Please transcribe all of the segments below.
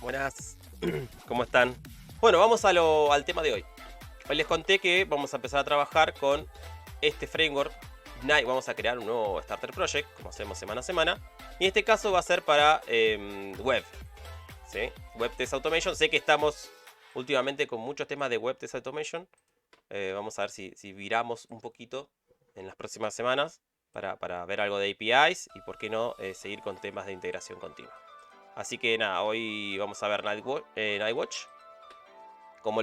Buenas, ¿cómo están? Bueno, vamos al tema de hoy. Hoy les conté que vamos a empezar a trabajar con este framework. Vamos a crear un nuevo Starter Project, como hacemos semana a semana. Y en este caso va a ser para web. ¿Sí? Web Test Automation. Sé que estamos últimamente con muchos temas de Web Test Automation. Vamos a ver si viramos un poquito en las próximas semanas para ver algo de APIs y por qué no seguir con temas de integración continua. Así que nada, hoy vamos a ver Nightwatch. Como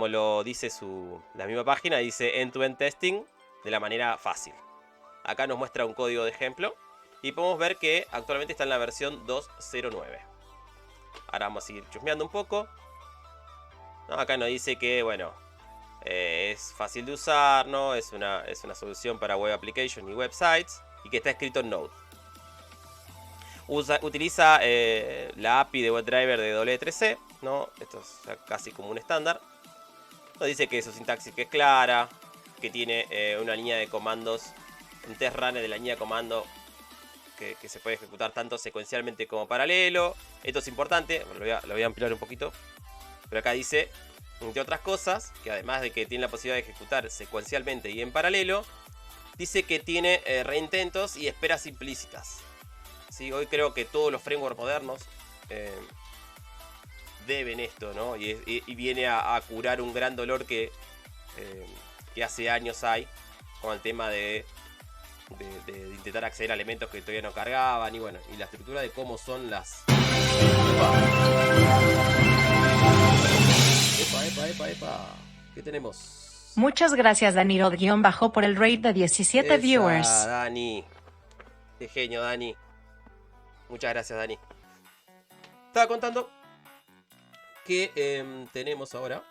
lo dice la misma página, dice end-to-end testing de la manera fácil. Acá nos muestra un código de ejemplo y podemos ver que actualmente está en la versión 2.09. Ahora vamos a seguir chusmeando un poco. ¿No? Acá nos dice que, bueno, es fácil de usar, ¿no? Es una solución para web application y websites y que está escrito en Node. Utiliza la API de WebDriver de W3C, ¿no? Esto es casi como un estándar. Nos dice que su sintaxis que es clara, que tiene una línea de comandos, un test runner de la línea de comando que se puede ejecutar tanto secuencialmente como paralelo. Esto es importante, lo voy a ampliar un poquito. Pero acá dice, entre otras cosas, que además de que tiene la posibilidad de ejecutar secuencialmente y en paralelo, dice que tiene reintentos y esperas implícitas. ¿Sí? Hoy creo que todos los frameworks modernos deben esto, ¿no? Y viene a curar un gran dolor que hace años hay con el tema de intentar acceder a elementos que todavía no cargaban. Y bueno, y la estructura de cómo son las... Epa. ¿Qué tenemos? Muchas gracias, Danirod- por el raid de 17 viewers. Dani. Qué genio, Dani. Muchas gracias, Dani. Estaba contando que tenemos ahora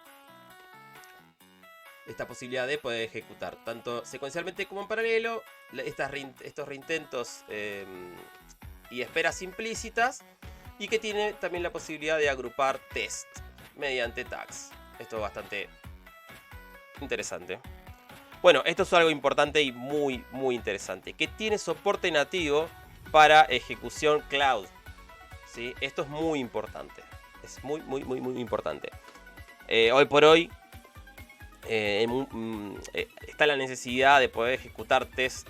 esta posibilidad de poder ejecutar tanto secuencialmente como en paralelo estos reintentos y esperas implícitas, y que tiene también la posibilidad de agrupar test mediante tags. Esto es bastante interesante. Bueno, esto es algo importante y muy interesante, que tiene soporte nativo para ejecución cloud. ¿Sí? Esto es muy importante. Es muy importante. Hoy por hoy está la necesidad de poder ejecutar test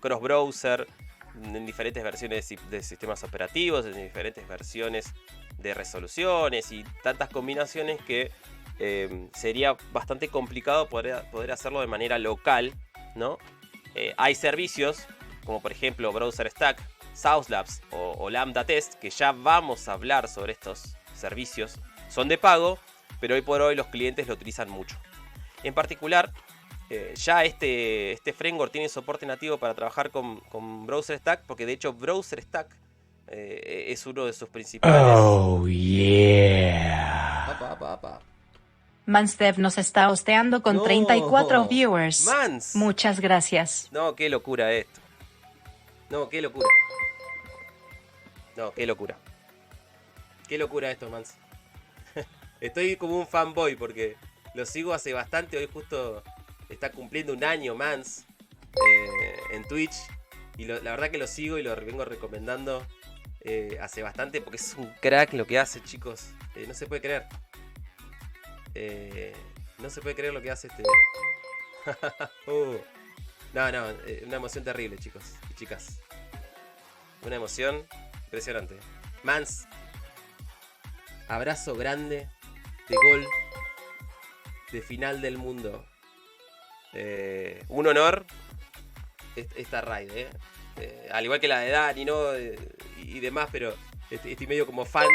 cross-browser en diferentes versiones de sistemas operativos, en diferentes versiones de resoluciones y tantas combinaciones que sería bastante complicado poder hacerlo de manera local, ¿no? Hay servicios como por ejemplo Browser Stack, Sauce Labs o Lambda Test, que ya vamos a hablar sobre estos servicios. Son de pago, pero hoy por hoy los clientes lo utilizan mucho. En particular, ya este framework tiene soporte nativo para trabajar con Browser Stack, porque de hecho Browser Stack es uno de sus principales... Oh, yeah. Apa. Mansdev nos está hosteando con 34 viewers. Mans. Muchas gracias. No, qué locura esto. No, qué locura. Qué locura esto, Mans. Estoy como un fanboy porque lo sigo hace bastante. Hoy justo está cumpliendo un año Mans en Twitch. Y la verdad que lo sigo y lo vengo recomendando hace bastante porque es un crack lo que hace, chicos. No se puede creer. No se puede creer lo que hace este... No, una emoción terrible, chicos y chicas. Una emoción impresionante. Mans, abrazo grande de gol de final del mundo. Un honor esta raid, al igual que la de Dani, ¿no? Y demás, pero estoy medio como fan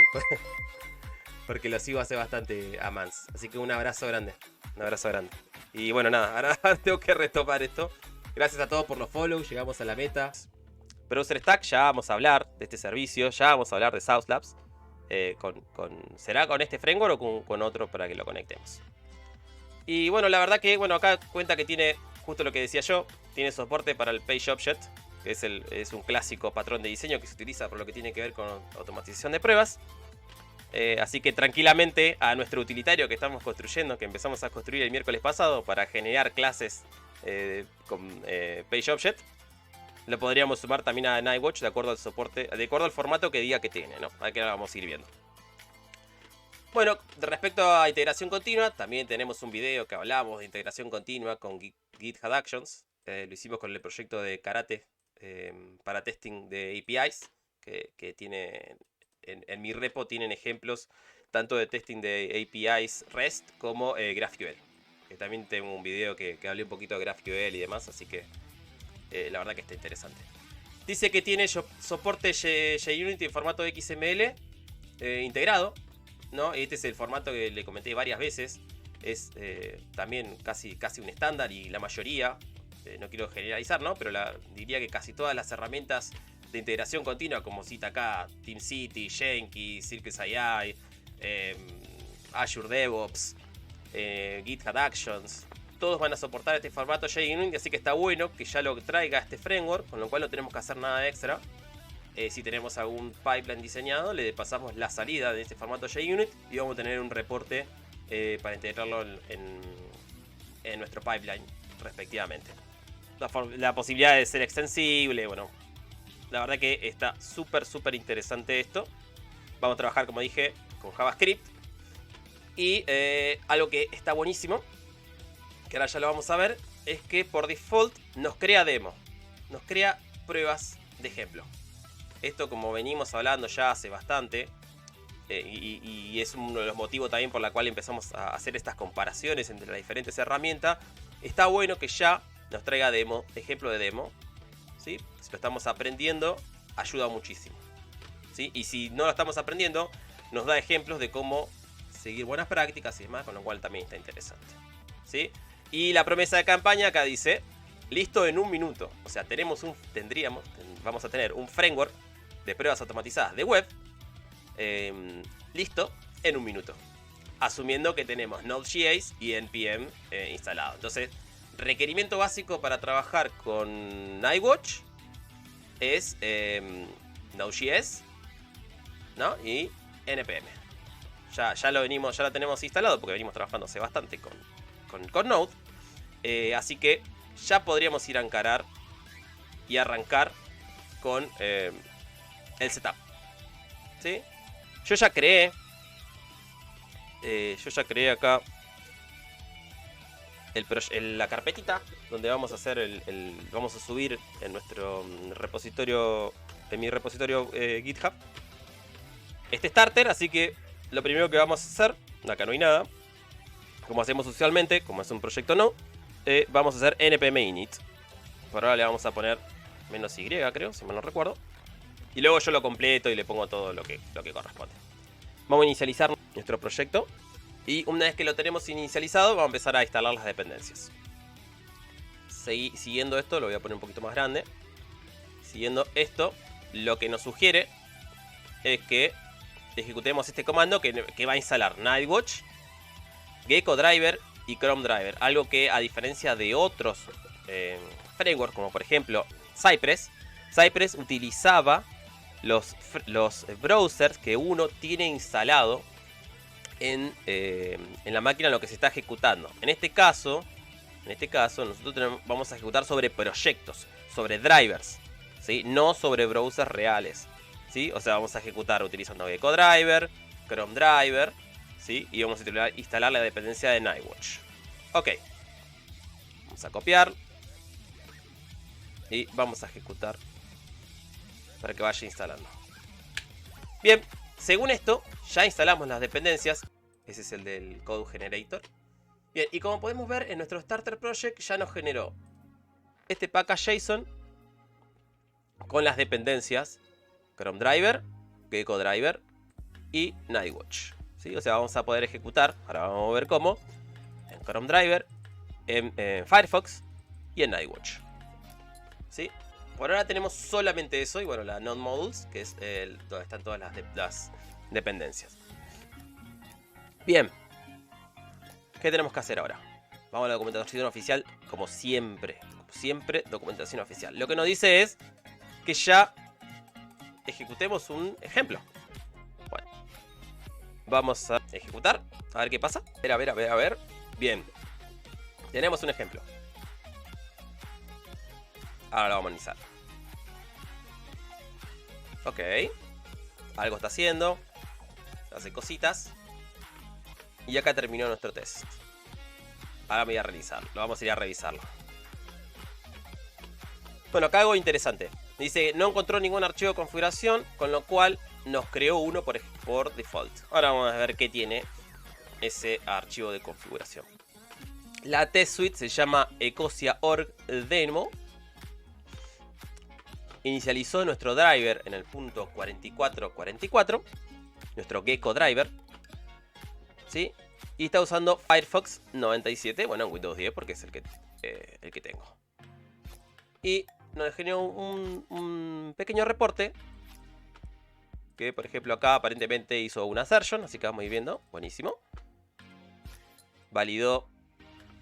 porque lo sigo hace bastante a Mans. Así que un abrazo grande. Y bueno, nada, ahora tengo que retomar esto. Gracias a todos por los follows, llegamos a la meta. Browser Stack, ya vamos a hablar de este servicio, ya vamos a hablar de Sauce Labs. ¿Será con este framework o con otro para que lo conectemos? Y bueno, la verdad que acá cuenta que tiene justo lo que decía yo. Tiene soporte para el PageObject, que es un clásico patrón de diseño que se utiliza por lo que tiene que ver con automatización de pruebas. Así que tranquilamente a nuestro utilitario que estamos construyendo, que empezamos a construir el miércoles pasado para generar clases con PageObject, lo podríamos sumar también a Nightwatch de acuerdo al soporte, de acuerdo al formato que diga que tiene, ¿no? Aquí lo vamos a ir viendo. Bueno, respecto a integración continua, también tenemos un video que hablamos de integración continua con GitHub Actions. Lo hicimos con el proyecto de Karate para testing de APIs, que tiene en mi repo tienen ejemplos tanto de testing de APIs REST como GraphQL. Que también tengo un video que hablé un poquito de GraphQL y demás, así que la verdad que está interesante. Dice que tiene soporte JUnity en formato XML integrado, ¿no? Este es el formato que le comenté varias veces. Es también casi un estándar y la mayoría, no quiero generalizar, ¿no? Pero diría que casi todas las herramientas de integración continua, como cita acá, TeamCity, Jenkins, CircusAI, Azure DevOps, GitHub Actions, todos van a soportar este formato JUnity, así que está bueno que ya lo traiga este framework, con lo cual no tenemos que hacer nada extra. Si tenemos algún pipeline diseñado, le pasamos la salida de este formato JUnit y vamos a tener un reporte para integrarlo en nuestro pipeline respectivamente. La posibilidad de ser extensible, bueno, la verdad que está súper interesante esto. Vamos a trabajar, como dije, con JavaScript. Y algo que está buenísimo, que ahora ya lo vamos a ver, es que por default nos crea demo, nos crea pruebas de ejemplo. Esto, como venimos hablando ya hace bastante, y es uno de los motivos también por la cual empezamos a hacer estas comparaciones entre las diferentes herramientas, está bueno que ya nos traiga demo, ejemplo de demo, ¿sí? Si lo estamos aprendiendo, ayuda muchísimo, ¿sí? Y si no lo estamos aprendiendo, nos da ejemplos de cómo seguir buenas prácticas y demás, con lo cual también está interesante, ¿sí? Y la promesa de campaña acá dice, listo en un minuto. O sea, vamos a tener un framework de pruebas automatizadas de web listo en un minuto, asumiendo que tenemos Node.js y NPM instalado. Entonces, requerimiento básico para trabajar con Nightwatch es Node.js, ¿no? Y NPM. Ya lo tenemos instalado porque venimos trabajando hace bastante con Node. Así que ya podríamos ir a encarar y arrancar con el setup, ¿sí? Yo ya creé acá la carpetita donde vamos a hacer vamos a subir en nuestro repositorio, en mi repositorio GitHub, este starter. Así que lo primero que vamos a hacer, acá no hay nada, como hacemos usualmente, como es un proyecto Node, vamos a hacer npm init. Por ahora le vamos a poner -y, creo, si mal no recuerdo. Y luego yo lo completo y le pongo todo lo que corresponde. Vamos a inicializar nuestro proyecto. Y una vez que lo tenemos inicializado, vamos a empezar a instalar las dependencias. Siguiendo esto, lo voy a poner un poquito más grande. Siguiendo esto, lo que nos sugiere es que ejecutemos este comando que va a instalar Nightwatch, Gecko Driver y Chrome Driver. Algo que, a diferencia de otros frameworks, como por ejemplo Cypress utilizaba los browsers que uno tiene instalado en la máquina en lo que se está ejecutando. En este caso nosotros vamos a ejecutar sobre proyectos, sobre drivers, ¿sí? No sobre browsers reales, ¿sí? O sea, vamos a ejecutar utilizando Gecko Driver, Chrome Driver, ¿sí? Y vamos a instalar la dependencia de Nightwatch. Ok, vamos a copiar y vamos a ejecutar para que vaya instalando. Bien, según esto, ya instalamos las dependencias. Ese es el del Code Generator. Bien, y como podemos ver, en nuestro Starter Project ya nos generó este package JSON con las dependencias Chrome Driver, Gecko Driver y Nightwatch, ¿sí? O sea, vamos a poder ejecutar, ahora vamos a ver cómo, en Chrome Driver, en Firefox y en Nightwatch, ¿sí? Por ahora tenemos solamente eso y bueno, la Node Modules, que es donde están todas las dependencias. Bien, ¿qué tenemos que hacer ahora? Vamos a la documentación oficial, como siempre, documentación oficial. Lo que nos dice es que ya ejecutemos un ejemplo. Bueno, vamos a ejecutar, a ver qué pasa. A ver. Bien, tenemos un ejemplo. Ahora lo vamos a analizar. Ok, algo está haciendo, hace cositas. Y acá terminó nuestro test. Ahora me voy a realizarlo. Vamos a ir a revisarlo. Bueno, acá algo interesante. Dice, no encontró ningún archivo de configuración, con lo cual nos creó uno por default. Ahora vamos a ver qué tiene ese archivo de configuración. La test suite se llama Ecosia.org Demo. Inicializó nuestro driver en el punto 4444. Nuestro Gecko driver. ¿Sí? Y está usando Firefox 97. Bueno, en Windows 10 porque es el que tengo. Y nos generó un pequeño reporte. Que por ejemplo acá aparentemente hizo una assertion. Así que vamos a ir viendo. Buenísimo. Validó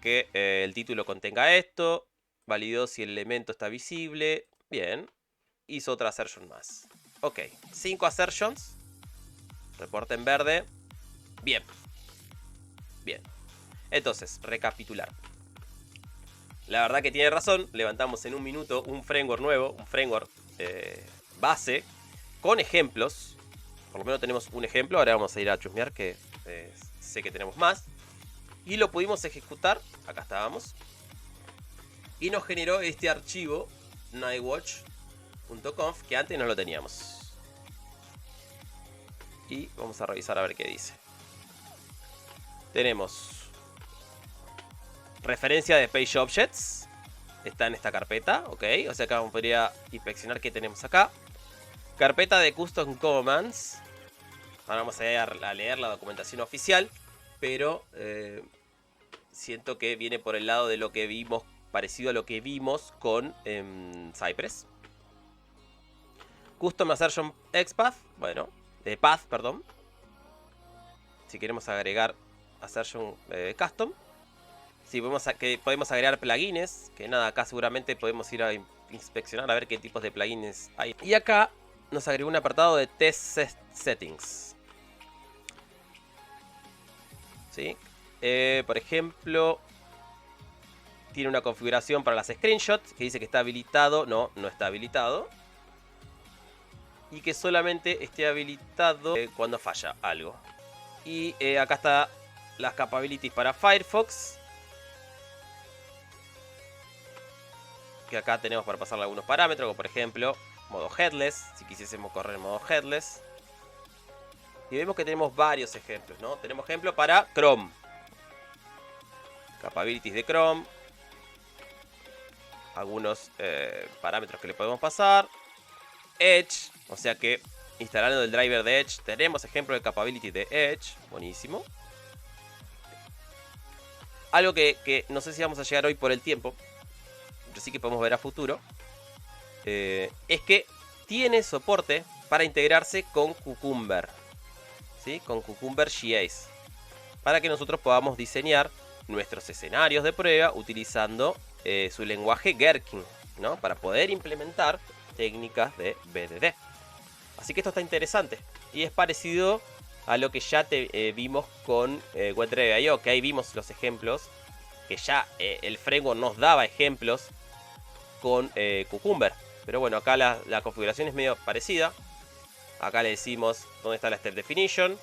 que el título contenga esto. Validó si el elemento está visible. Bien. Hizo otra assertion más. Ok. 5 assertions. Reporte en verde. Bien. Bien. Entonces, recapitular. La verdad que tiene razón. Levantamos en un minuto un framework nuevo. Un framework base. Con ejemplos. Por lo menos tenemos un ejemplo. Ahora vamos a ir a chusmear que sé que tenemos más. Y lo pudimos ejecutar. Acá estábamos. Y nos generó este archivo. Nightwatch.conf. Que antes no lo teníamos. Y vamos a revisar a ver qué dice. Tenemos referencia de Page Objects. Está en esta carpeta. Ok. O sea que vamos a poder inspeccionar qué tenemos acá. Carpeta de Custom Commands. Ahora vamos a leer la documentación oficial. Pero siento que viene por el lado de lo que vimos. Parecido a lo que vimos con Cypress. Custom Assertion XPath. Bueno. Path, perdón. Si queremos agregar Assertion Custom. Si podemos agregar plugins. Que nada, acá seguramente podemos ir a inspeccionar a ver qué tipos de plugins hay. Y acá nos agregó un apartado de Test Settings. ¿Sí? Por ejemplo, tiene una configuración para las screenshots que dice que está habilitado. No, no está habilitado. Y que solamente esté habilitado cuando falla algo. Y acá está las capabilities para Firefox. Que acá tenemos para pasarle algunos parámetros, como por ejemplo modo headless, si quisiésemos correr en modo headless. Y vemos que tenemos varios ejemplos, ¿no? Tenemos ejemplo para Chrome. Capabilities de Chrome. Algunos parámetros que le podemos pasar. Edge, o sea que instalando el driver de Edge tenemos ejemplo de capability de Edge. Buenísimo. Algo que no sé si vamos a llegar hoy por el tiempo, pero sí que podemos ver a futuro, es que tiene soporte para integrarse con Cucumber, ¿sí? Con Cucumber GAs, para que nosotros podamos diseñar nuestros escenarios de prueba utilizando su lenguaje Gherkin, ¿no? Para poder implementar técnicas de BDD. Así que esto está interesante y es parecido a lo que ya vimos con WebDriver.io, que ahí vimos los ejemplos, que ya el framework nos daba ejemplos con Cucumber. Pero bueno, acá la configuración es medio parecida. Acá le decimos dónde está la Step Definition.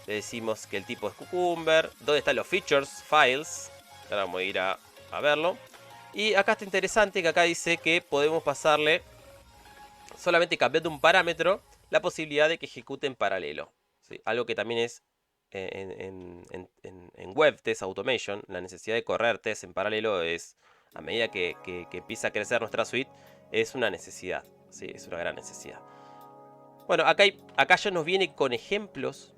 Le decimos que el tipo es Cucumber. Dónde están los features, files. Ahora vamos a ir a verlo. Y acá está interesante que acá dice que podemos pasarle, solamente cambiando un parámetro, la posibilidad de que ejecute en paralelo, ¿sí? Algo que también es en Web Test Automation. La necesidad de correr test en paralelo es, a medida que empieza a crecer nuestra suite, es una necesidad, ¿sí? Es una gran necesidad. Bueno, acá ya nos viene con ejemplos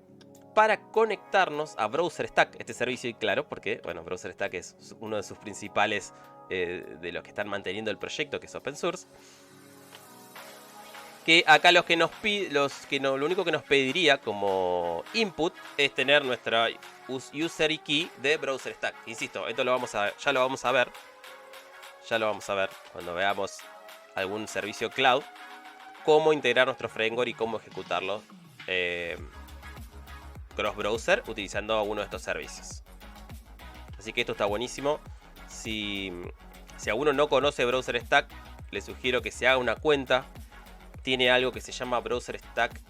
para conectarnos a BrowserStack, este servicio, y claro, porque bueno, BrowserStack es uno de sus principales, de los que están manteniendo el proyecto, que es open source. Que acá lo único que nos pediría como input es tener nuestra user y key de BrowserStack. Insisto, esto ya lo vamos a ver. Ya lo vamos a ver cuando veamos algún servicio cloud, cómo integrar nuestro framework y cómo ejecutarlo cross browser utilizando alguno de estos servicios. Así que esto está buenísimo. Si alguno no conoce BrowserStack, les sugiero que se haga una cuenta. Tiene algo que se llama BrowserStack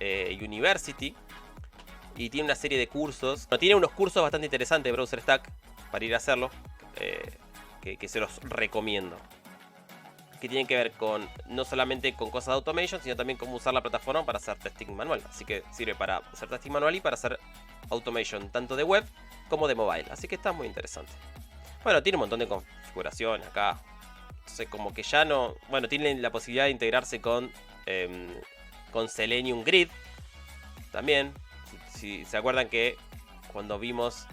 University, Y tiene una serie de cursos. Bueno, tiene unos cursos bastante interesantes de Browser Stack para ir a hacerlo. Que se los recomiendo. Que tienen que ver con no solamente con cosas de automation, sino también cómo usar la plataforma para hacer testing manual. Así que sirve para hacer testing manual y para hacer automation tanto de web como de mobile. Así que está muy interesante. Bueno, tiene un montón de configuraciones acá. Entonces como que ya no... Bueno, tienen la posibilidad de integrarse con Selenium Grid. También. Si se acuerdan que cuando vimos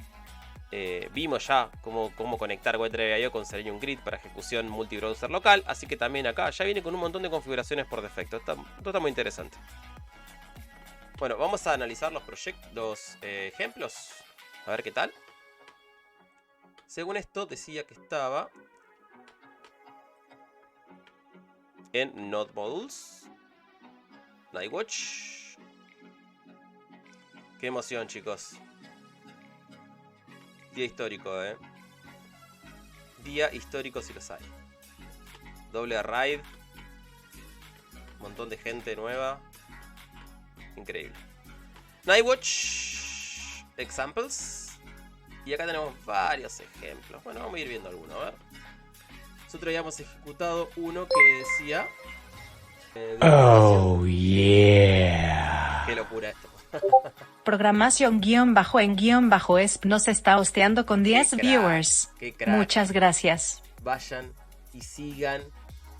ya cómo conectar WebDriver.io con Selenium Grid para ejecución multibrowser local. Así que también acá ya viene con un montón de configuraciones por defecto. Esto está muy interesante. Bueno, vamos a analizar los ejemplos. A ver qué tal. Según esto decía que estaba en Node Modules, Nightwatch. Qué emoción, chicos. Día histórico, Día histórico si los hay. Doble raid. Un montón de gente nueva. Increíble. Nightwatch Examples. Y acá tenemos varios ejemplos. Bueno, vamos a ir viendo algunos, a ver. Nosotros habíamos ejecutado uno que decía... Oh, yeah. Qué locura esto. Programación-en-esp nos está hosteando con 10 crack, viewers. qué crack. Muchas gracias. Vayan y sigan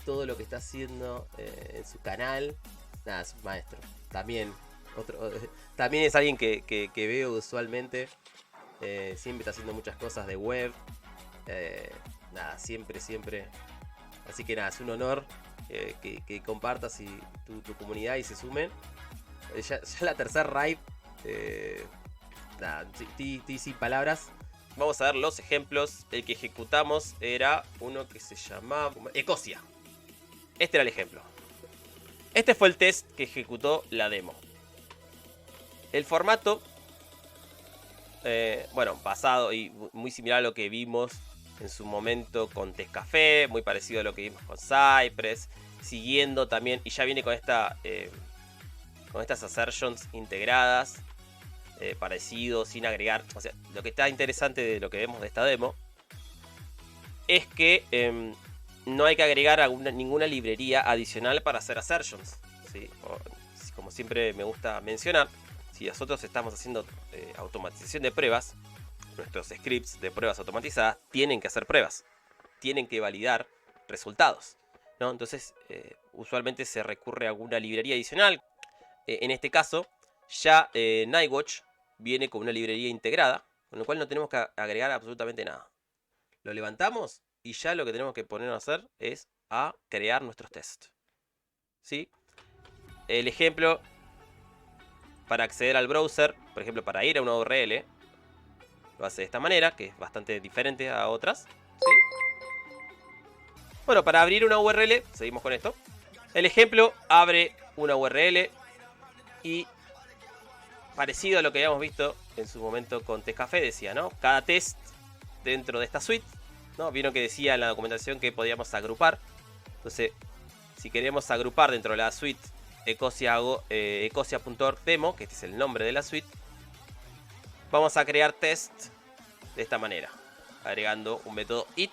todo lo que está haciendo en su canal. Nada, es un maestro. También también es alguien que veo usualmente. Siempre está haciendo muchas cosas de web. Nada, siempre. Así que nada, es un honor que compartas tu comunidad y se sumen. Ya la tercera raid. Nada, sin palabras. Vamos a ver los ejemplos. El que ejecutamos era uno que se llamaba Ecosia. Este era el ejemplo. Este fue el test que ejecutó la demo. El formato, bueno, basado y muy similar a lo que vimos en su momento con Tescafé, muy parecido a lo que vimos con Cypress, siguiendo también, y ya viene con estas assertions integradas, parecido, sin agregar. O sea, lo que está interesante de lo que vemos de esta demo es que no hay que agregar ninguna librería adicional para hacer assertions, ¿sí? Como siempre me gusta mencionar, si nosotros estamos haciendo automatización de pruebas, nuestros scripts de pruebas automatizadas tienen que hacer pruebas, tienen que validar resultados, ¿no? Entonces, usualmente se recurre a alguna librería adicional. En este caso, ya Nightwatch viene con una librería integrada, con lo cual no tenemos que agregar absolutamente nada. Lo levantamos y ya lo que tenemos que ponernos a hacer es a crear nuestros tests, ¿sí? El ejemplo, para acceder al browser, por ejemplo, para ir a una URL, lo hace de esta manera, que es bastante diferente a otras, ¿sí? Bueno, para abrir una URL, seguimos con esto. El ejemplo abre una URL y, parecido a lo que habíamos visto en su momento con Tescafé, decía, ¿no? Cada test dentro de esta suite, ¿no? Vieron que decía en la documentación que podíamos agrupar. Entonces, si queremos agrupar dentro de la suite ecosia.org demo, que este es el nombre de la suite, vamos a crear test de esta manera, agregando un método it,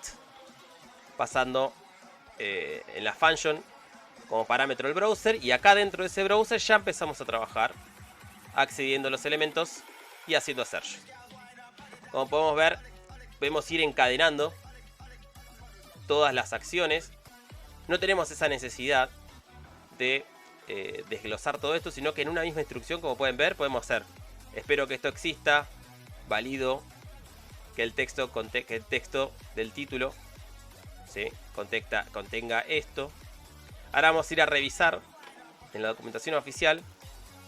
pasando en la function como parámetro el browser, y acá dentro de ese browser ya empezamos a trabajar accediendo a los elementos y haciendo search. Como podemos ver, podemos ir encadenando todas las acciones. No tenemos esa necesidad de desglosar todo esto, sino que en una misma instrucción, como pueden ver, podemos hacer: espero que esto exista, valido que el texto del título, ¿sí?, contenga esto. Ahora vamos a ir a revisar en la documentación oficial.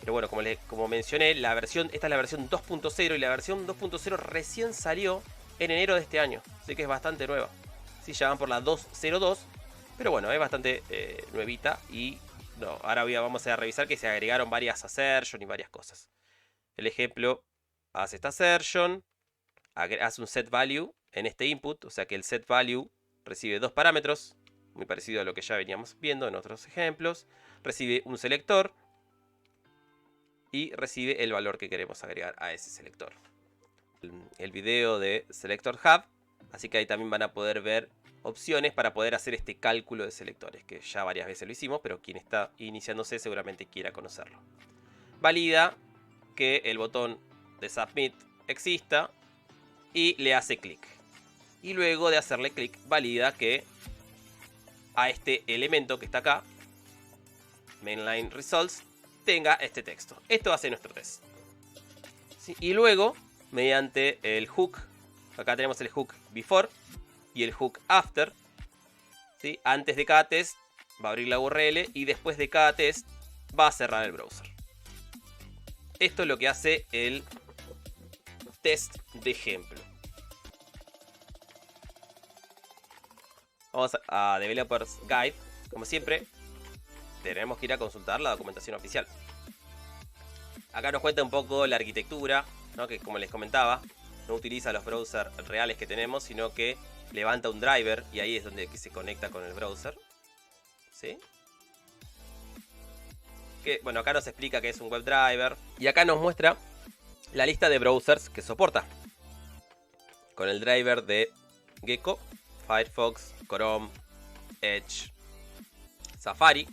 Pero bueno, como mencioné, esta es la versión 2.0 y la versión 2.0 recién salió en enero de este año. Así que es bastante nueva. Sí, ya van por la 2.02, pero bueno, es bastante nuevita. Y no, ahora vamos a revisar que se agregaron varias assertion y varias cosas. El ejemplo hace esta assertion, hace un set value en este input, o sea que el set value recibe dos parámetros, muy parecido a lo que ya veníamos viendo en otros ejemplos. Recibe un selector y recibe el valor que queremos agregar a ese selector. El video de Selector Hub, así que ahí también van a poder ver opciones para poder hacer este cálculo de selectores, que ya varias veces lo hicimos, pero quien está iniciándose seguramente quiera conocerlo. Valida que el botón de Submit exista y le hace clic. Y luego de hacerle clic, valida que a este elemento que está acá, Mainline Results, tenga este texto. Esto hace nuestro test. ¿Sí? Y luego, mediante el hook, acá tenemos el hook Before y el hook After. ¿Sí? Antes de cada test va a abrir la URL y después de cada test va a cerrar el browser. Esto es lo que hace el test de ejemplo. Vamos a Developers Guide. Como siempre, tenemos que ir a consultar la documentación oficial. Acá nos cuenta un poco la arquitectura, ¿no? Que como les comentaba, no utiliza los browsers reales que tenemos, sino que levanta un driver y ahí es donde se conecta con el browser. ¿Sí? Que, bueno, acá nos explica que es un WebDriver. Y acá nos muestra la lista de browsers que soporta. Con el driver de Gecko, Firefox, Chrome, Edge, Safari.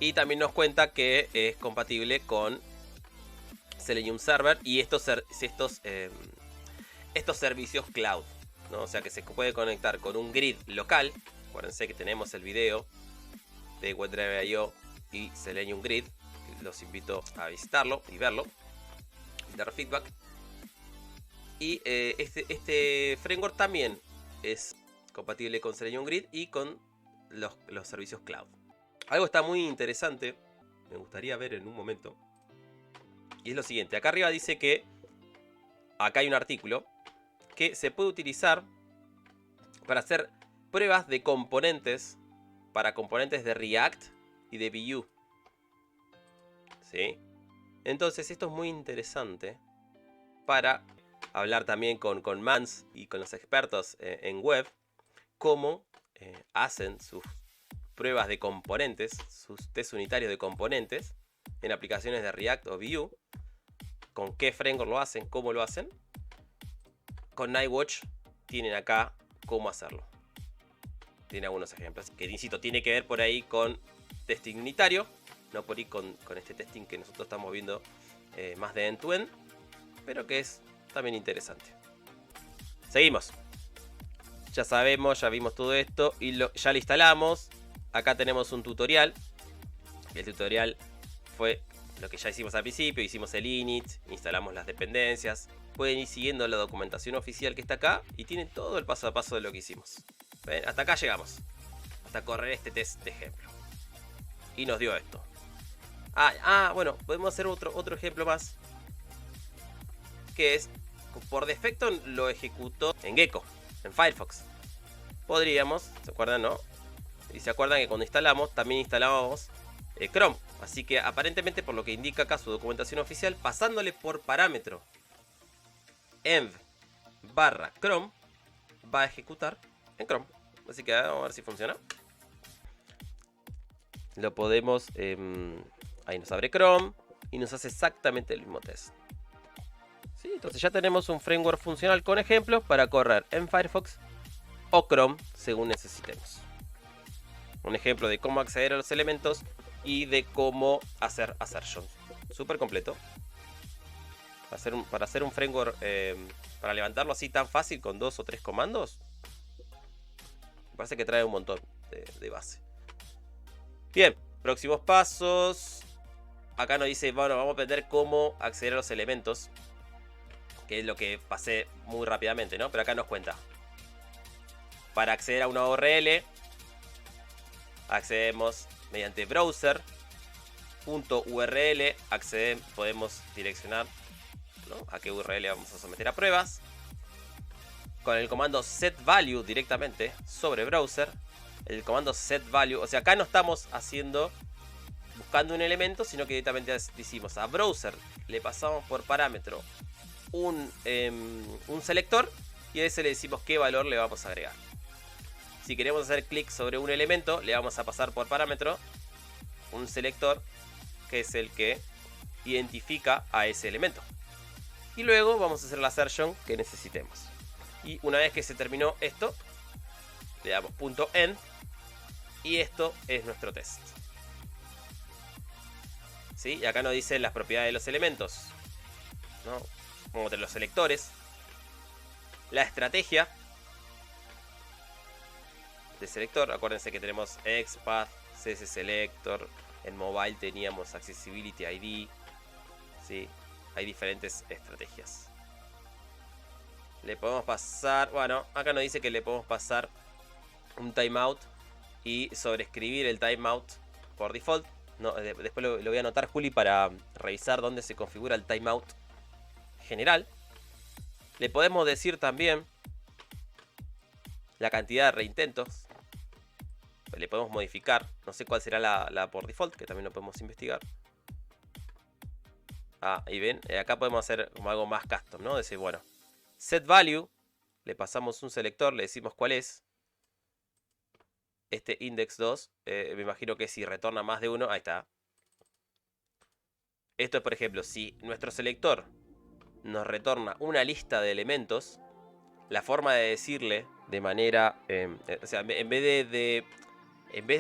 Y también nos cuenta que es compatible con Selenium Server y estos servicios cloud, ¿no? O sea que se puede conectar con un grid local. Acuérdense que tenemos el video de WebDriver.io y Selenium Grid. Los invito a visitarlo y verlo, dar feedback. Y este framework también es compatible con Selenium Grid y con los servicios cloud. Algo está muy interesante, me gustaría ver en un momento, y es lo siguiente. Acá arriba dice que acá hay un artículo que se puede utilizar para hacer pruebas de componentes, para componentes de React y de Vue. ¿Sí? Entonces esto es muy interesante para hablar también con Mans y con los expertos en web, cómo hacen sus pruebas de componentes, sus test unitarios de componentes en aplicaciones de React o Vue, con qué framework lo hacen, cómo lo hacen. Con Nightwatch tienen acá cómo hacerlo. Tiene algunos ejemplos que, insisto, tiene que ver por ahí con testing unitario, no por ahí con este testing que nosotros estamos viendo más de end-to-end, pero que es también interesante. Seguimos. Ya sabemos, ya vimos todo esto y ya lo instalamos. Acá tenemos un tutorial. El tutorial fue lo que ya hicimos al principio. Hicimos el init, instalamos las dependencias. Pueden ir siguiendo la documentación oficial que está acá y tienen todo el paso a paso de lo que hicimos. ¿Ven? Hasta acá llegamos. Hasta correr este test de ejemplo. Y nos dio esto. Bueno, podemos hacer otro ejemplo más. Que es, por defecto lo ejecutó en Gecko, en Firefox. Podríamos, ¿se acuerdan, no? Y se acuerdan que cuando instalamos, también instalábamos Chrome. Así que aparentemente, por lo que indica acá su documentación oficial, pasándole por parámetro env/Chrome, va a ejecutar en Chrome. Así que vamos a ver si funciona. Lo podemos... ahí nos abre Chrome y nos hace exactamente el mismo test. ¿Sí? Entonces ya tenemos un framework funcional con ejemplos para correr en Firefox o Chrome según necesitemos. Un ejemplo de cómo acceder a los elementos y de cómo hacer assertions. Súper completo. Para hacer un framework, para levantarlo así tan fácil con 2 o 3 comandos, me parece que trae un montón de base. Bien, próximos pasos. Acá nos dice, bueno, vamos a aprender cómo acceder a los elementos, que es lo que pasé muy rápidamente, ¿no? Pero acá nos cuenta. Para acceder a una URL, accedemos mediante browser.url, podemos direccionar, ¿no?, a qué URL vamos a someter a pruebas. Con el comando setValue directamente sobre browser. El comando setValue, o sea, acá no estamos buscando un elemento, sino que directamente decimos a browser, le pasamos por parámetro un selector y a ese le decimos qué valor le vamos a agregar. Si queremos hacer clic sobre un elemento, le vamos a pasar por parámetro un selector que es el que identifica a ese elemento. Y luego vamos a hacer la assertion que necesitemos. Y una vez que se terminó esto, le damos .end y esto es nuestro test. ¿Sí? Y acá nos dice las propiedades de los elementos, ¿no? Como de los selectores, la estrategia de selector. Acuérdense que tenemos XPath, CSSelector, en mobile teníamos Accessibility ID, ¿sí? Hay diferentes estrategias. Le podemos pasar, bueno, acá nos dice que le podemos pasar un timeout y sobreescribir el timeout por default. No, después lo voy a anotar, Juli, para revisar dónde se configura el timeout general. Le podemos decir también la cantidad de reintentos. Le podemos modificar. No sé cuál será la por default, que también lo podemos investigar. Ah, y ven, acá podemos hacer como algo más custom, ¿no? Decir, bueno, set value. Le pasamos un selector, le decimos cuál es. Este index 2, me imagino que si retorna más de 1, ahí está. Esto es, por ejemplo, si nuestro selector nos retorna una lista de elementos, la forma de decirle de manera, o sea, en vez de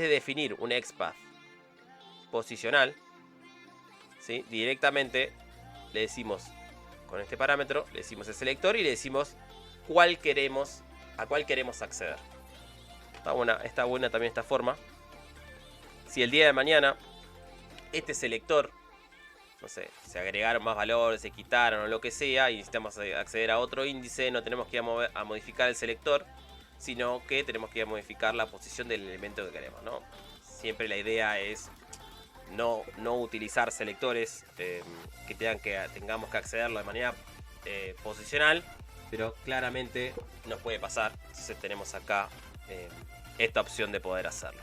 definir un XPath posicional, ¿sí? Directamente le decimos, con este parámetro, le decimos el selector y le decimos a cuál queremos acceder. Está buena también esta forma. Si el día de mañana este selector, no sé, se agregaron más valores, se quitaron o lo que sea, y necesitamos acceder a otro índice, no tenemos que ir a modificar el selector, sino que tenemos que ir a modificar la posición del elemento que queremos, ¿no? Siempre la idea es no utilizar selectores que tengamos que accederlo de manera posicional, pero claramente nos puede pasar. Entonces tenemos acá esta opción de poder hacerlo.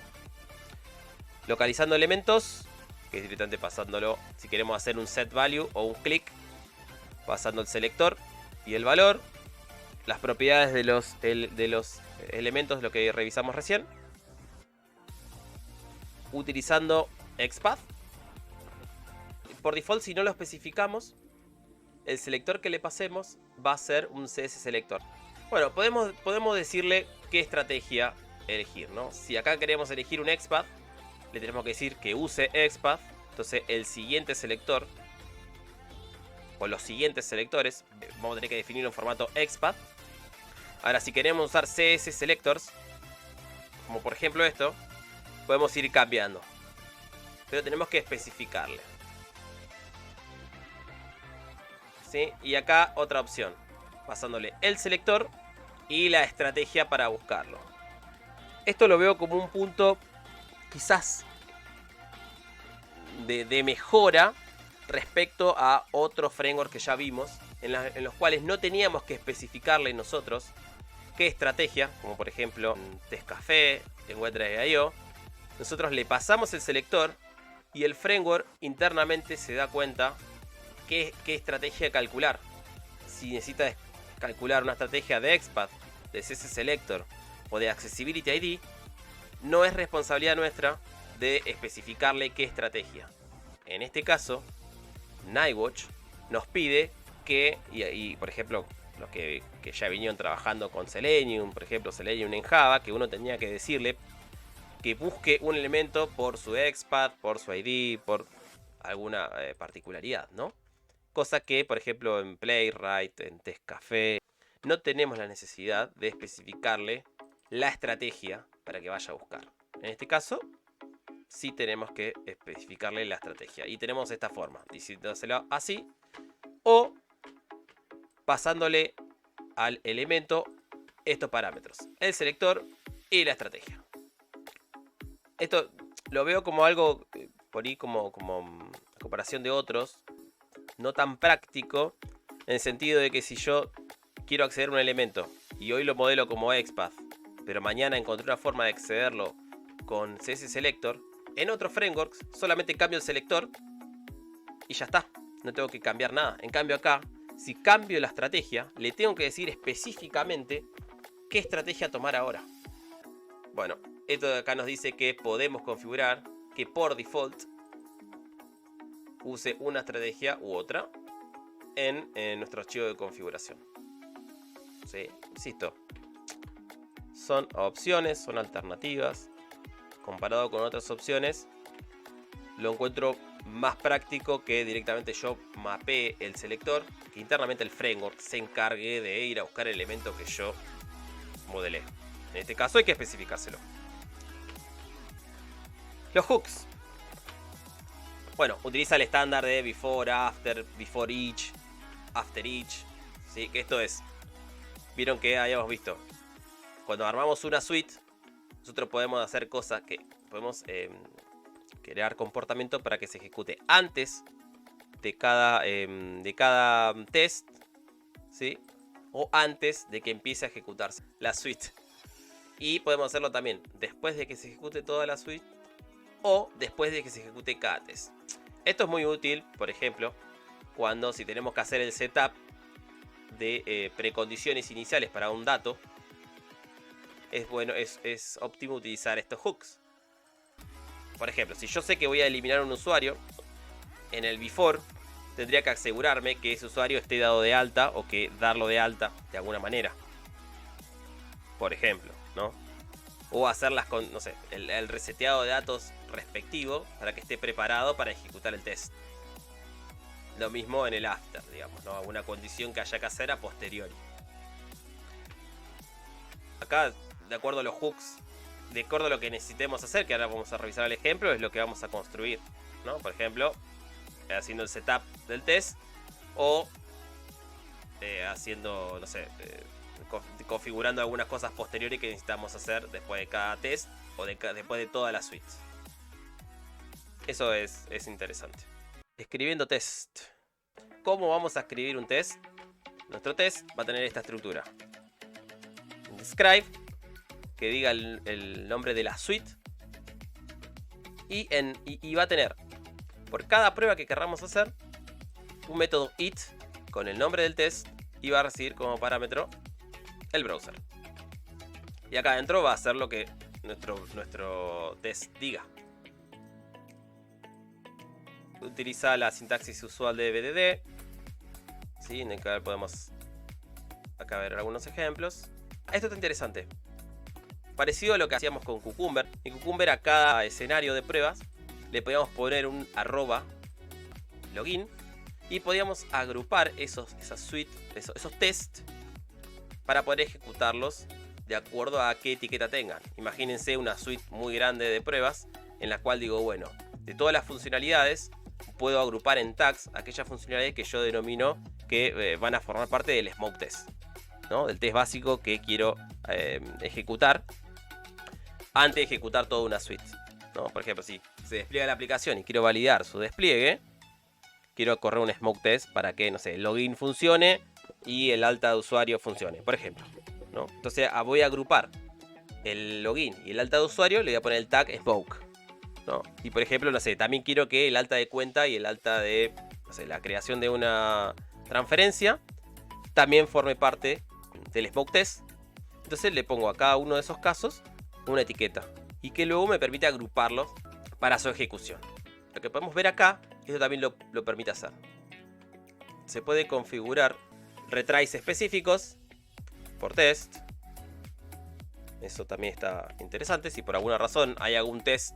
Localizando elementos, que es directamente pasándolo, si queremos hacer un set value o un click, pasando el selector y el valor, las propiedades de los elementos, lo que revisamos recién, utilizando XPath. Por default, si no lo especificamos, el selector que le pasemos va a ser un CSSelector. Bueno, podemos decirle qué estrategia elegir, ¿no? Si acá queremos elegir un XPath, le tenemos que decir que use XPath. Entonces el siguiente selector, o los siguientes selectores, vamos a tener que definirlo en formato XPath. Ahora, si queremos usar CSSelectors, como por ejemplo esto, podemos ir cambiando, pero tenemos que especificarle, ¿sí? Y acá otra opción, pasándole el selector y la estrategia para buscarlo. Esto lo veo como un punto quizás de mejora respecto a otros frameworks que ya vimos, en los cuales no teníamos que especificarle nosotros qué estrategia, como por ejemplo en Testcafé, en WebDrive.io. Nosotros le pasamos el selector y el framework internamente se da cuenta qué estrategia calcular. Si necesita calcular una estrategia de XPath, de CSSelector o de Accessibility ID, no es responsabilidad nuestra de especificarle qué estrategia. En este caso, Nightwatch nos pide que, y por ejemplo, los que ya vinieron trabajando con Selenium, por ejemplo, Selenium en Java, que uno tenía que decirle que busque un elemento por su XPath, por su ID, por alguna particularidad, ¿no? Cosa que, por ejemplo, en Playwright, en Testcafé, no tenemos la necesidad de especificarle la estrategia para que vaya a buscar. En este caso, sí tenemos que especificarle la estrategia. Y tenemos esta forma, diciéndoselo así, o pasándole al elemento estos parámetros, el selector y la estrategia. Esto lo veo como algo, por ahí como a comparación de otros, no tan práctico, en el sentido de que si yo quiero acceder a un elemento y hoy lo modelo como XPath, pero mañana encontré una forma de accederlo con CSSelector, en otros frameworks solamente cambio el selector y ya está, no tengo que cambiar nada. En cambio acá, si cambio la estrategia, le tengo que decir específicamente qué estrategia tomar ahora. Bueno, esto de acá nos dice que podemos configurar que por default use una estrategia u otra en nuestro archivo de configuración. Sí, insisto. Son opciones, son alternativas. Comparado con otras opciones, lo encuentro más práctico que directamente yo mapee el selector, que internamente el framework se encargue de ir a buscar el elemento que yo modelé. En este caso hay que especificárselo. Los hooks. Bueno, utiliza el estándar de before, after, before each, after each. ¿Sí? Que esto es, vieron que habíamos visto, cuando armamos una suite, nosotros podemos hacer cosas que podemos crear comportamiento para que se ejecute antes de cada test, ¿sí? O antes de que empiece a ejecutarse la suite. Y podemos hacerlo también después de que se ejecute toda la suite o después de que se ejecute cada test. Esto es muy útil, por ejemplo, cuando si tenemos que hacer el setup de precondiciones iniciales para un dato, es bueno, es óptimo utilizar estos hooks. Por ejemplo, si yo sé que voy a eliminar un usuario, en el before tendría que asegurarme que ese usuario esté dado de alta o que darlo de alta de alguna manera. Por ejemplo, ¿no? O hacerlas con, no sé, el reseteado de datos respectivo para que esté preparado para ejecutar el test. Lo mismo en el after, digamos, ¿no? Alguna condición que haya que hacer a posteriori. Acá, de acuerdo a los hooks, de acuerdo a lo que necesitemos hacer, que ahora vamos a revisar el ejemplo, es lo que vamos a construir, ¿no? Por ejemplo, haciendo el setup del test o haciendo, no sé, configurando algunas cosas posteriores que necesitamos hacer después de cada test o después de todas las suites. Eso es interesante. Escribiendo test. ¿Cómo vamos a escribir un test? Nuestro test va a tener esta estructura. Describe, que diga el nombre de la suite. Y va a tener, por cada prueba que querramos hacer, un método it con el nombre del test y va a recibir como parámetro el browser. Y acá adentro va a hacer lo que nuestro test diga. Utiliza la sintaxis usual de BDD. ¿Sí? En el que podemos acá ver algunos ejemplos. Esto está interesante. Parecido a lo que hacíamos con Cucumber. En Cucumber a cada escenario de pruebas le podíamos poner un @login y podíamos agrupar esos tests para poder ejecutarlos de acuerdo a qué etiqueta tengan. Imagínense una suite muy grande de pruebas en la cual digo, bueno, de todas las funcionalidades puedo agrupar en tags aquellas funcionalidades que yo denomino que van a formar parte del smoke test, ¿no? Del test básico que quiero ejecutar antes de ejecutar toda una suite, ¿no? Por ejemplo, si se despliega la aplicación y quiero validar su despliegue, quiero correr un smoke test para que, no sé, el login funcione y el alta de usuario funcione, por ejemplo, ¿no? Entonces voy a agrupar el login y el alta de usuario, le voy a poner el tag smoke, ¿no? Y por ejemplo, no sé, también quiero que el alta de cuenta y el alta de, no sé, la creación de una transferencia también forme parte del smoke test. Entonces le pongo a cada uno de esos casos una etiqueta y que luego me permite agruparlos para su ejecución. Lo que podemos ver acá, esto también lo permite hacer. Se puede configurar retries específicos por test. Eso también está interesante. Si por alguna razón hay algún test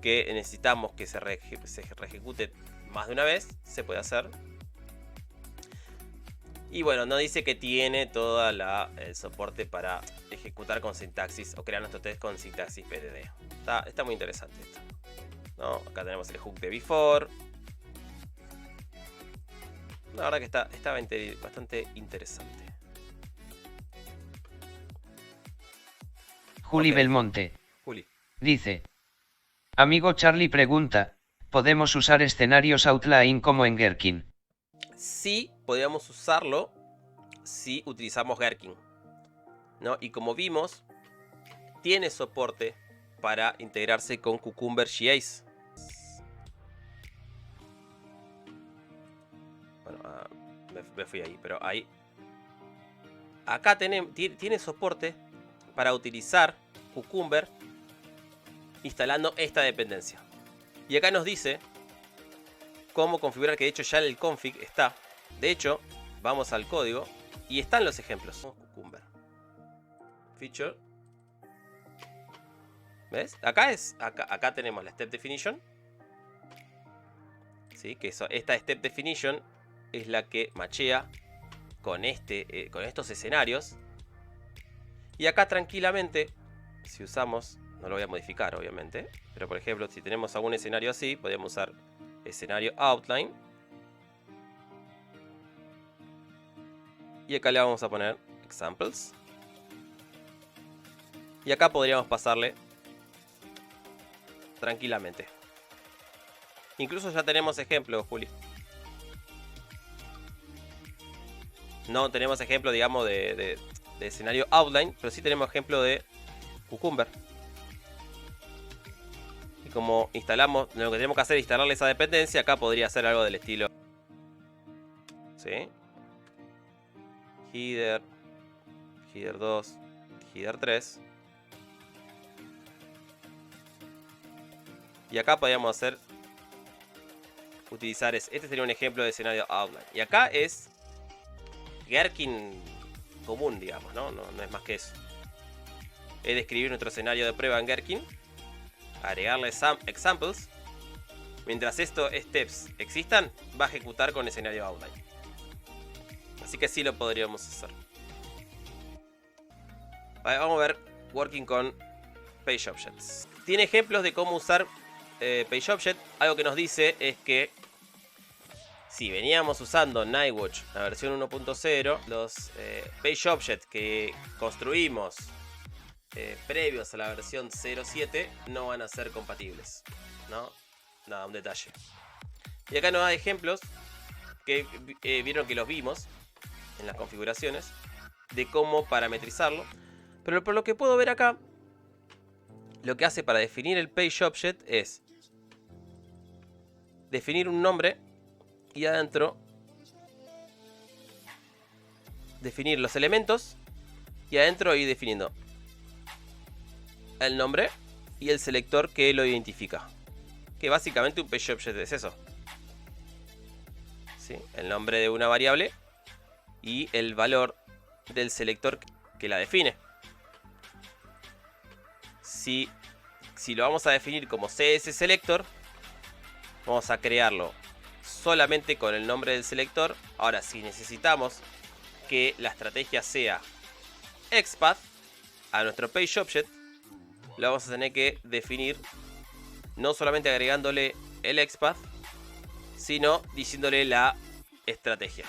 que necesitamos que se reejecute más de una vez, se puede hacer. Y bueno, nos dice que tiene todo el soporte para ejecutar con sintaxis o crear nuestro test con sintaxis BDD. Está muy interesante esto, ¿no? Acá tenemos el hook de before. La verdad que está bastante interesante. Juli Ok. Belmonte Juli. dice: Amigo Charlie pregunta, ¿podemos usar escenarios outline como en Gherkin? Sí, podríamos usarlo si utilizamos Gherkin, ¿no? Y como vimos, tiene soporte para integrarse con Cucumber GAs. Bueno, me fui ahí, pero ahí. Acá tiene soporte para utilizar Cucumber instalando esta dependencia. Y acá nos dice cómo configurar, que de hecho ya en el config está. De hecho, vamos al código y están los ejemplos. Cucumber. Feature. ¿Ves? Acá tenemos la step definition. ¿Sí? Que esta step definition es la que machea con estos escenarios. Y acá tranquilamente, si usamos, no lo voy a modificar obviamente, pero por ejemplo si tenemos algún escenario así, podemos usar escenario outline. Y acá le vamos a poner examples. Y acá podríamos pasarle tranquilamente. Incluso ya tenemos ejemplos, Juli. No tenemos ejemplo, digamos, de escenario outline, pero sí tenemos ejemplo de Cucumber. Y como instalamos, lo que tenemos que hacer es instalarle esa dependencia, acá podría ser algo del estilo. ¿Sí? Header, Header 2, Header 3. Y acá podríamos utilizar este sería un ejemplo de escenario outline. Y acá es Gherkin común, digamos, ¿no? No es más que eso. Es describir nuestro escenario de prueba en Gherkin, agregarle examples. Mientras estos steps existan, va a ejecutar con escenario outline. Así que sí lo podríamos hacer. Vale, vamos a ver working con PageObjects. Tiene ejemplos de cómo usar PageObject. Algo que nos dice es que si veníamos usando Nightwatch, la versión 1.0, los PageObjects que construimos previos a la versión 0.7 no van a ser compatibles, ¿no? Nada, un detalle. Y acá nos da ejemplos que vieron que los vimos en las configuraciones de cómo parametrizarlo. Pero por lo que puedo ver acá, lo que hace para definir el PageObject es definir un nombre y adentro definir los elementos y adentro ir definiendo el nombre y el selector que lo identifica. Que básicamente un PageObject es eso. ¿Sí? El nombre de una variable y el valor del selector que la define. Si lo vamos a definir como CSSelector, vamos a crearlo solamente con el nombre del selector. Ahora, si necesitamos que la estrategia sea XPath a nuestro PageObject, lo vamos a tener que definir no solamente agregándole el XPath, sino diciéndole la estrategia.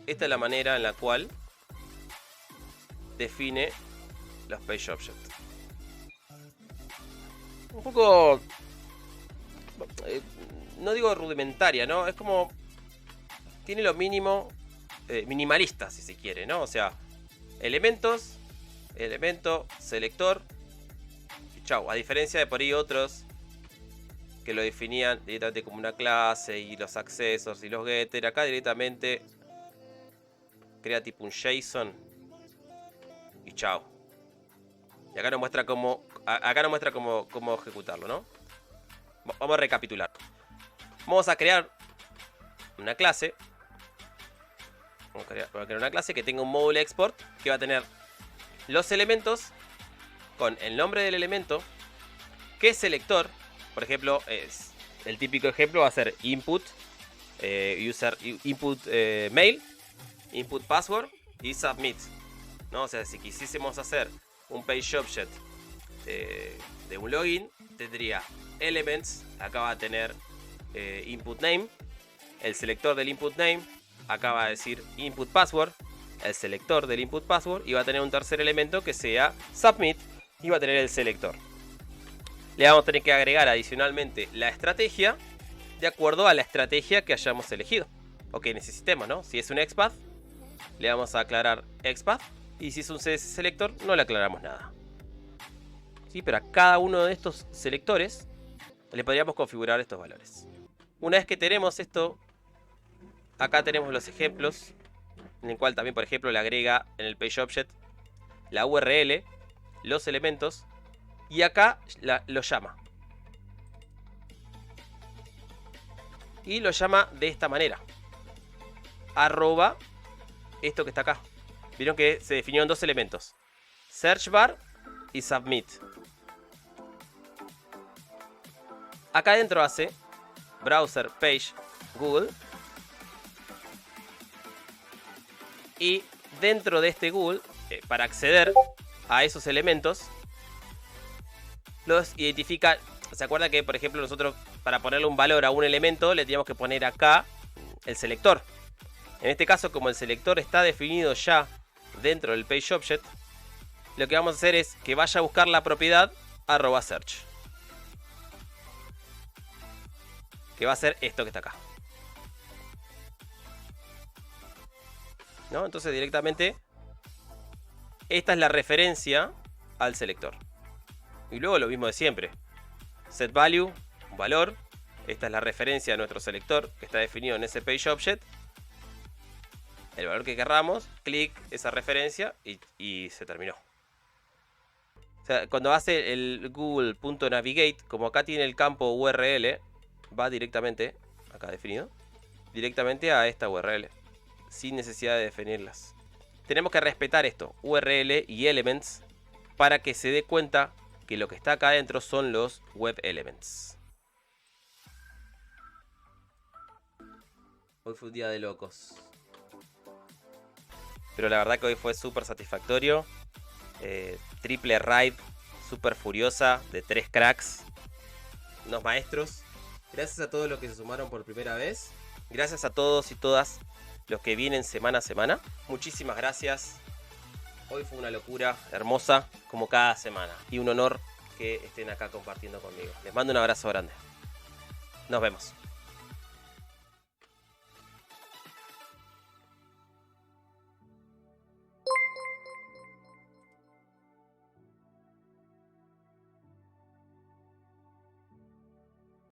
Esta es la manera en la cual define los PageObjects. Un poco, no digo rudimentaria, ¿no? Es como, tiene lo mínimo, minimalista si se quiere, ¿no? O sea, elementos, elemento, selector y chau. A diferencia de por ahí otros que lo definían directamente como una clase y los accesos y los getter, acá directamente crea tipo un JSON y chau. Y acá nos muestra cómo ejecutarlo, ¿no? Vamos a recapitular. Vamos a crear una clase. Vamos a crear una clase que tenga un módulo export que va a tener los elementos con el nombre del elemento, qué selector. Por ejemplo, el típico ejemplo va a ser input, input mail, input password y submit, ¿no? O sea, si quisiésemos hacer un PageObject de un login, tendría elements, acá va a tener input name, el selector del input name, acá va a decir input password, el selector del input password, y va a tener un tercer elemento que sea submit y va a tener el selector. Le vamos a tener que agregar adicionalmente la estrategia de acuerdo a la estrategia que hayamos elegido o que necesitemos, ¿no? Si es un XPath, le vamos a aclarar XPath, y si es un CSSelector, no le aclaramos nada. ¿Sí? Pero a cada uno de estos selectores le podríamos configurar estos valores. Una vez que tenemos esto, acá tenemos los ejemplos, en el cual también, por ejemplo, le agrega en el PageObject la URL, los elementos, y acá lo llama. y lo llama de esta manera. Arroba esto que está acá. Vieron que se definieron dos elementos. Search bar y submit. Acá adentro hace browser, page, Google. Y dentro de este Google, para acceder a esos elementos, los identifica. ¿Se acuerda que, por ejemplo, nosotros para ponerle un valor a un elemento le teníamos que poner acá el selector? En este caso, como el selector está definido ya dentro del PageObject, lo que vamos a hacer es que vaya a buscar la propiedad @search. Que va a ser esto que está acá. ¿No? Entonces directamente esta es la referencia al selector. Y luego lo mismo de siempre. Set value, un valor. Esta es la referencia a nuestro selector que está definido en ese PageObject. El valor que querramos, clic, esa referencia y se terminó. O sea, cuando hace el google.navigate, como acá tiene el campo URL, va directamente, acá definido, directamente a esta URL, sin necesidad de definirlas. Tenemos que respetar esto, URL y elements, para que se dé cuenta que lo que está acá adentro son los web elements. Hoy fue un día de locos. Pero la verdad que hoy fue súper satisfactorio. Triple raid, súper furiosa, de 3 cracks, unos maestros. Gracias a todos los que se sumaron por primera vez. Gracias a todos y todas los que vienen semana a semana. Muchísimas gracias. Hoy fue una locura hermosa, como cada semana. Y un honor que estén acá compartiendo conmigo. Les mando un abrazo grande. Nos vemos.